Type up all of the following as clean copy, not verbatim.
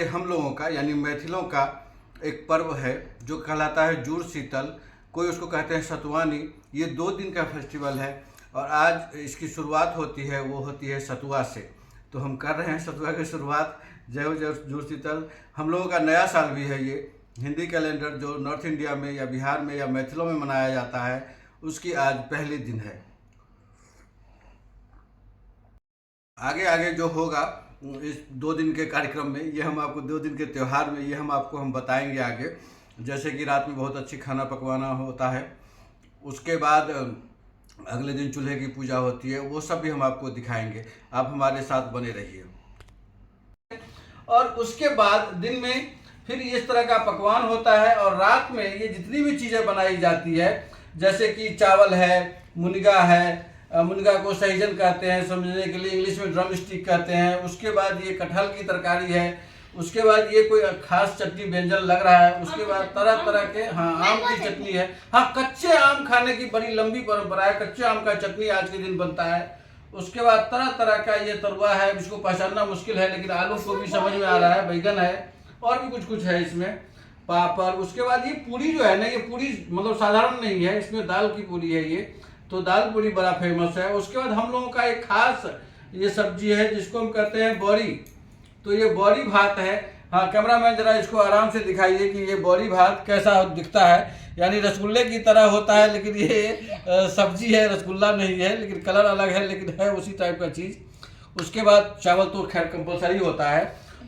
ये हम लोगों का यानी मैथिलों का एक पर्व है जो कहलाता है जुड़ शीतल, कोई उसको कहते हैं सतुआनी। ये 2 दिन का फेस्टिवल है और आज इसकी शुरुआत होती है, वो होती है सतुआ से। तो हम कर रहे हैं सतुआ की शुरुआत। जय हो जय जुड़ शीतल। हम लोगों का नया साल भी है ये। हिंदी कैलेंडर जो नॉर्थ इंडिया में या बिहार में या मैथिलों में मनाया जाता है, उसकी आज पहले दिन है। आगे आगे जो होगा इस 2 दिन के कार्यक्रम में, ये हम आपको 2 दिन के त्यौहार में ये हम बताएंगे आगे। जैसे कि रात में बहुत अच्छी खाना पकवाना होता है, उसके बाद अगले दिन चूल्हे की पूजा होती है, वो सब भी हम आपको दिखाएंगे। आप हमारे साथ बने रहिए। और उसके बाद दिन में फिर इस तरह का पकवान होता है और रात में ये जितनी भी चीज़ें बनाई जाती है, जैसे कि चावल है, मुनगा है, मुनगा को सहजन कहते हैं समझने के लिए, इंग्लिश में ड्रम स्टिक कहते हैं। उसके बाद ये कटहल की तरकारी है। उसके बाद ये कोई खास चटनी व्यंजन लग रहा है। उसके बाद तरह तरह के आम की चटनी है। कच्चे आम खाने की बड़ी लंबी परंपरा है। कच्चे आम का चटनी आज के दिन बनता है। उसके बाद तरह तरह का ये तरुआ है, जिसको पहचानना मुश्किल है, लेकिन आलू को भी समझ में आ रहा है, बैगन है और भी कुछ कुछ है इसमें, पापड़। उसके बाद ये पूरी जो है ना, ये पूरी मतलब साधारण नहीं है, इसमें दाल की पूरी है ये, तो दाल पूरी बड़ा फेमस है। उसके बाद हम लोगों का एक खास ये सब्जी है जिसको हम कहते हैं बॉरी। तो ये बॉरी भात है। कैमरामैन जरा इसको आराम से दिखाइए कि ये बॉरी भात कैसा दिखता है। यानी रसगुल्ले की तरह होता है, लेकिन ये सब्जी है, रसगुल्ला नहीं है, लेकिन कलर अलग है, लेकिन है उसी टाइप का चीज़। उसके बाद चावल तो खैर कंपलसरी होता है।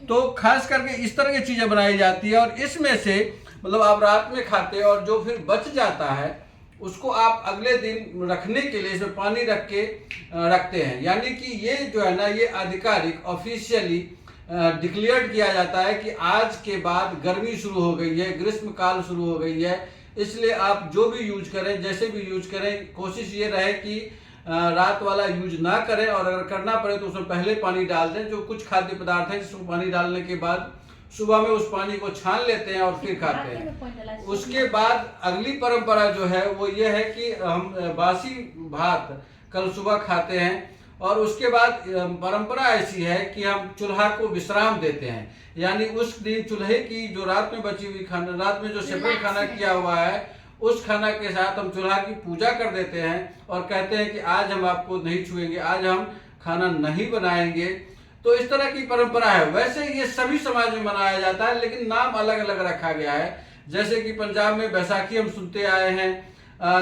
तो खास करके इस तरह की चीज़ें बनाई जाती है और इसमें से मतलब आप रात में खाते हैं और जो फिर बच जाता है उसको आप अगले दिन रखने के लिए इसमें पानी रख के रखते हैं। यानी कि ये जो है ना, ये आधिकारिक ऑफिशियली डिक्लेयर्ड किया जाता है कि आज के बाद गर्मी शुरू हो गई है, ग्रीष्म काल शुरू हो गई है। इसलिए आप जो भी यूज करें, जैसे भी यूज करें, कोशिश ये रहे कि रात वाला यूज ना करें और अगर करना पड़े तो उसमें पहले पानी डाल दें। जो कुछ खाद्य पदार्थ हैं जिसमें पानी डालने के बाद सुबह में उस पानी को छान लेते हैं और फिर खाते हैं। उसके बाद अगली परंपरा जो है वो ये है कि हम बासी भात कल सुबह खाते हैं। और उसके बाद परंपरा ऐसी है कि हम चूल्हा को विश्राम देते हैं। यानी उस दिन चूल्हे की जो रात में बची हुई खाना, रात में जो सेपरेट खाना किया हुआ है, उस खाना के साथ हम चूल्हा की पूजा कर देते हैं और कहते हैं कि आज हम आपको नहीं छुएंगे, आज हम खाना नहीं बनाएंगे। तो इस तरह की परंपरा है। वैसे ये सभी समाज में मनाया जाता है, लेकिन नाम अलग अलग रखा गया है। जैसे कि पंजाब में बैसाखी हम सुनते आए हैं,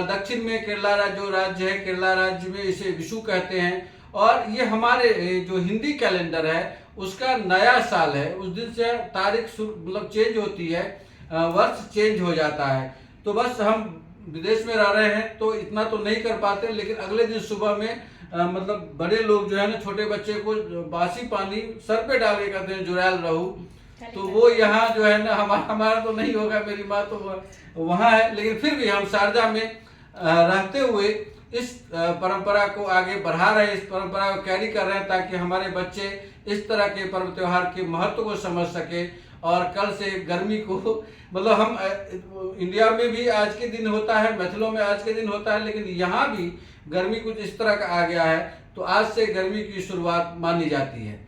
दक्षिण में केरला जो राज्य है, केरला राज्य में इसे विशु कहते हैं। और ये हमारे जो हिंदी कैलेंडर है उसका नया साल है। उस दिन से तारीख मतलब चेंज होती है, वर्ष चेंज हो जाता है। तो बस हम विदेश में रह रहे हैं तो इतना तो नहीं कर पाते, लेकिन अगले दिन सुबह में मतलब बड़े लोग जो है ना, छोटे बच्चे को बासी पानी सर पे डाल के कहते हैं जुड़ैल रहू। तो वो यहाँ जो है ना, हमारा तो नहीं होगा, मेरी माँ तो वहाँ है, लेकिन फिर भी हम शारजा में रहते हुए इस परंपरा को आगे बढ़ा रहे हैं, इस परंपरा को कैरी कर रहे हैं, ताकि हमारे बच्चे इस तरह के पर्व त्योहार के महत्व को समझ सके। और कल से गर्मी को मतलब हम इंडिया में भी आज के दिन होता है, मैथिलों में आज के दिन होता है, लेकिन यहाँ भी गर्मी कुछ इस तरह का आ गया है, तो आज से गर्मी की शुरुआत मानी जाती है।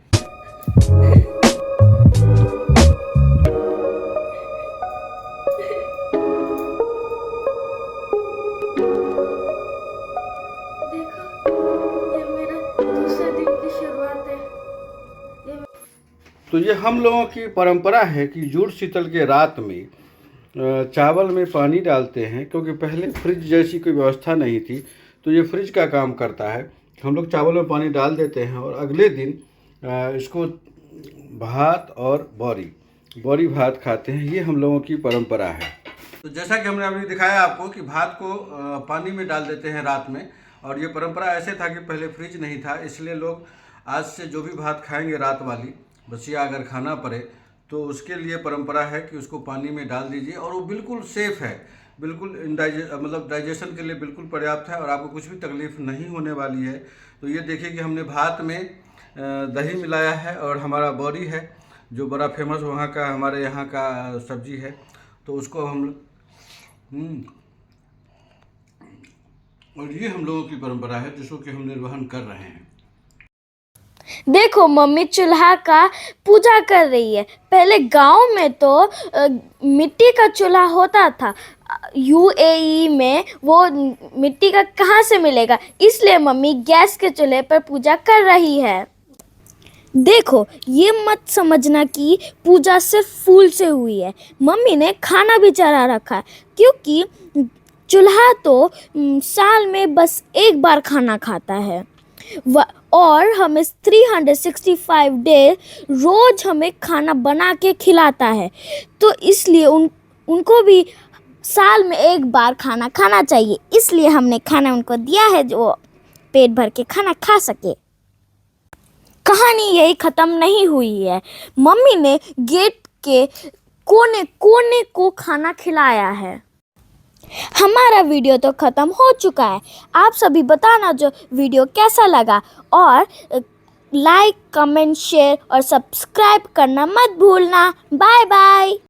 तो ये हम लोगों की परंपरा है कि जुड़ शीतल के रात में चावल में पानी डालते हैं, क्योंकि पहले फ्रिज जैसी कोई व्यवस्था नहीं थी, तो ये फ्रिज का काम करता है। हम लोग चावल में पानी डाल देते हैं और अगले दिन इसको भात और बॉरी भात खाते हैं। ये हम लोगों की परंपरा है। तो जैसा कि हमने अभी दिखाया आपको कि भात को पानी में डाल देते हैं रात में, और ये परंपरा ऐसे था कि पहले फ्रिज नहीं था, इसलिए लोग आज से जो भी भात खाएंगे रात वाली बचिया अगर खाना पड़े तो उसके लिए परंपरा है कि उसको पानी में डाल दीजिए। और वो बिल्कुल सेफ़ है, बिल्कुल मतलब डाइजेशन के लिए बिल्कुल पर्याप्त है और आपको कुछ भी तकलीफ़ नहीं होने वाली है। तो ये देखिए कि हमने भात में दही मिलाया है और हमारा बॉरी है जो बड़ा फेमस वहाँ का, हमारे यहाँ का सब्जी है। तो उसको हम और ये हम लोगों की परंपरा है जिसको कि हम निर्वहन कर रहे हैं। देखो मम्मी चूल्हा का पूजा कर रही है। पहले गांव में तो मिट्टी का चूल्हा होता था। यूएई में वो मिट्टी का कहाँ से मिलेगा, इसलिए मम्मी गैस के चूल्हे पर पूजा कर रही है। देखो ये मत समझना कि पूजा सिर्फ फूल से हुई है। मम्मी ने खाना भी चढ़ा रखा है, क्योंकि चूल्हा तो साल में बस एक बार खाना खाता है और हमें 365 डे रोज हमें खाना बना के खिलाता है। तो इसलिए उनको भी साल में एक बार खाना खाना चाहिए, इसलिए हमने खाना उनको दिया है जो पेट भर के खाना खा सके। कहानी यही ख़त्म नहीं हुई है। मम्मी ने गेट के कोने कोने को खाना खिलाया है। हमारा वीडियो तो ख़त्म हो चुका है। आप सभी बताना जो वीडियो कैसा लगा, और लाइक कमेंट शेयर और सब्सक्राइब करना मत भूलना। Bye bye.